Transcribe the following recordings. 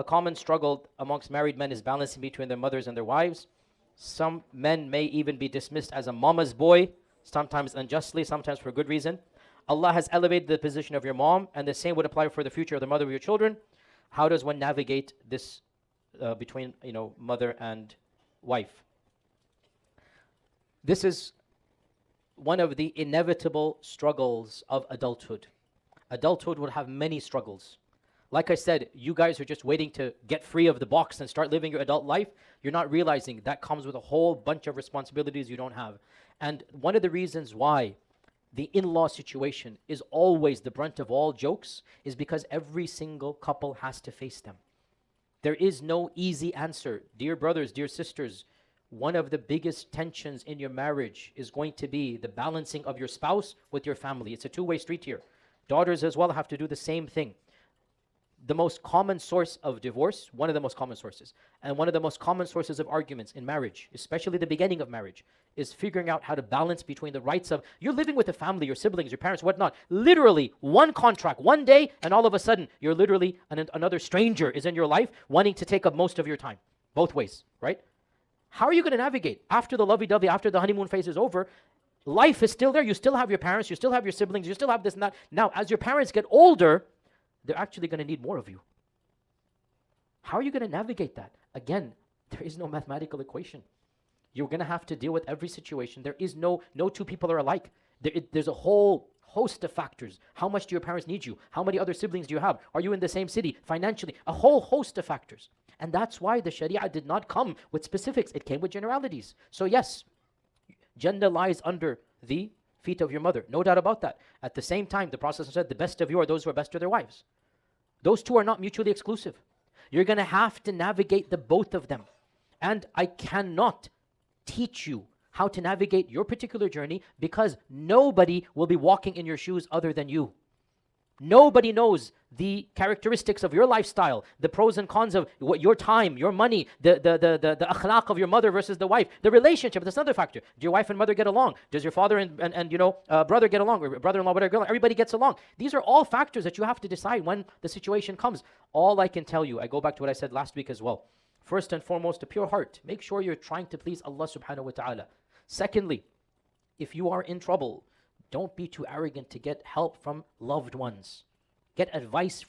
A common struggle amongst married men is balancing between their mothers and their wives. Some men may even be dismissed as a mama's boy, sometimes unjustly, sometimes for good reason. Allah has elevated the position of your mom, and the same would apply for the future of the mother of your children. How does one navigate this between mother and wife? This is one of the inevitable struggles of adulthood. Adulthood will have many struggles. Like I said, you guys are just waiting to get free of the box and start living your adult life. You're not realizing that comes with a whole bunch of responsibilities you don't have. And one of the reasons why the in-law situation is always the brunt of all jokes is because every single couple has to face them. There is no easy answer. Dear brothers, dear sisters, one of the biggest tensions in your marriage is going to be the balancing of your spouse with your family. It's a two-way street here. Daughters as well have to do the same thing. The most common source of divorce, one of the most common sources, and one of the most common sources of arguments in marriage, especially the beginning of marriage, is figuring out how to balance between the rights of, you're living with a family, your siblings, your parents, whatnot, literally one contract, one day, and all of a sudden, you're literally, another stranger is in your life wanting to take up most of your time, both ways, right? How are you going to navigate? After the lovey-dovey, after the honeymoon phase is over, life is still there. You still have your parents, you still have your siblings, you still have this and that. Now, as your parents get older, they're actually going to need more of you. How are you going to navigate that? Again, there is no mathematical equation. You're going to have to deal with every situation. There is no two people are alike. There's a whole host of factors. How much do your parents need you? How many other siblings do you have? Are you in the same city? Financially, a whole host of factors. And that's why the Sharia did not come with specifics. It came with generalities. So yes, Jannah lies under the feet of your mother. No doubt about that. At the same time, the Prophet said, the best of you are those who are best to their wives. Those two are not mutually exclusive. You're going to have to navigate the both of them. And I cannot teach you how to navigate your particular journey because nobody will be walking in your shoes other than you. Nobody knows the characteristics of your lifestyle, the pros and cons of what your time, your money, the akhlaq of your mother versus the wife, the relationship. That's another factor. Do your wife and mother get along? Does your father and brother get along? Or brother-in-law, whatever, get along? Everybody gets along. These are all factors that you have to decide when the situation comes. All I can tell you, I go back to what I said last week as well. First and foremost, a pure heart. Make sure you're trying to please Allah subhanahu wa ta'ala. Secondly, if you are in trouble, don't be too arrogant to get help from loved ones. Get advice.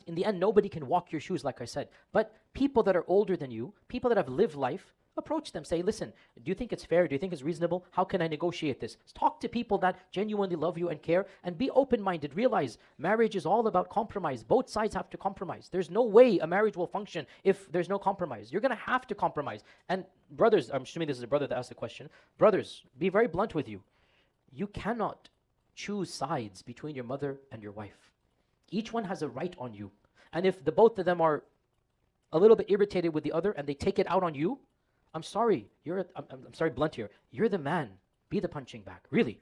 In the end, nobody can walk your shoes, like I said. But people that are older than you, people that have lived life, approach them. Say, listen, do you think it's fair? Do you think it's reasonable? How can I negotiate this? Talk to people that genuinely love you and care, and be open-minded. Realize marriage is all about compromise. Both sides have to compromise. There's no way a marriage will function if there's no compromise. You're going to have to compromise. And brothers, I'm assuming this is a brother that asked the question. Brothers, be very blunt with you. You cannot choose sides between your mother and your wife. Each one has a right on you. And if the both of them are a little bit irritated with the other and they take it out on you, I'm sorry, I'm sorry, blunt here. You're the man. Be the punching bag. Really.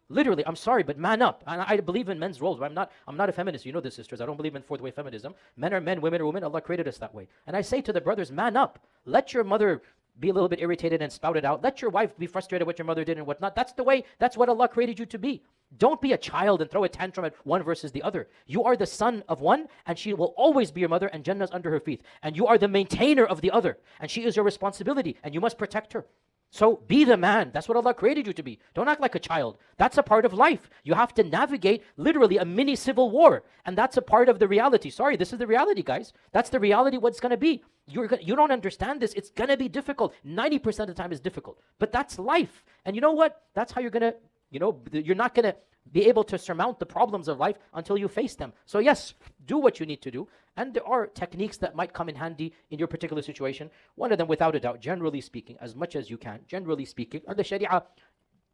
Literally, I'm sorry, but man up. And I believe in men's roles. I'm not a feminist. You know this, sisters. I don't believe in fourth way feminism. Men are men, women are women. Allah created us that way. And I say to the brothers, man up. Let your mother be a little bit irritated and spout it out. Let your wife be frustrated what your mother did and whatnot. That's the way, that's what Allah created you to be. Don't be a child and throw a tantrum at one versus the other. You are the son of one, and she will always be your mother, and Jannah's under her feet. And you are the maintainer of the other, and she is your responsibility, and you must protect her. So be the man. That's what Allah created you to be. Don't act like a child. That's a part of life. You have to navigate literally a mini civil war, and that's a part of the reality. Sorry, this is the reality, guys. That's the reality what's going to be. You don't understand this. It's going to be difficult. 90% of the time is difficult. But that's life. And you know what? That's how you're going to, you're not going to be able to surmount the problems of life until you face them. So yes, do what you need to do. And there are techniques that might come in handy in your particular situation. One of them, without a doubt, generally speaking, as much as you can, generally speaking, or the Sharia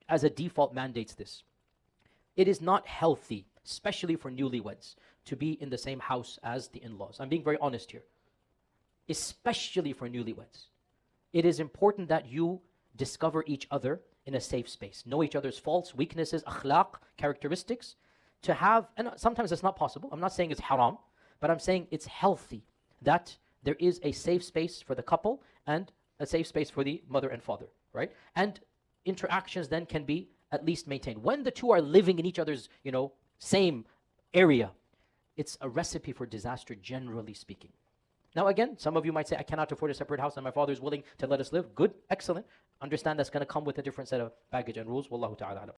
as a default mandates this. It is not healthy, especially for newlyweds, to be in the same house as the in-laws. I'm being very honest here. Especially for newlyweds. It is important that you discover each other in a safe space. Know each other's faults, weaknesses, akhlaq, characteristics. To have, and sometimes it's not possible. I'm not saying it's haram, but I'm saying it's healthy that there is a safe space for the couple and a safe space for the mother and father, right? And interactions then can be at least maintained. When the two are living in each other's, same area, it's a recipe for disaster, generally speaking. Now again, some of you might say, I cannot afford a separate house and my father is willing to let us live. Good, excellent. Understand that's going to come with a different set of baggage and rules. Wallahu ta'ala alam.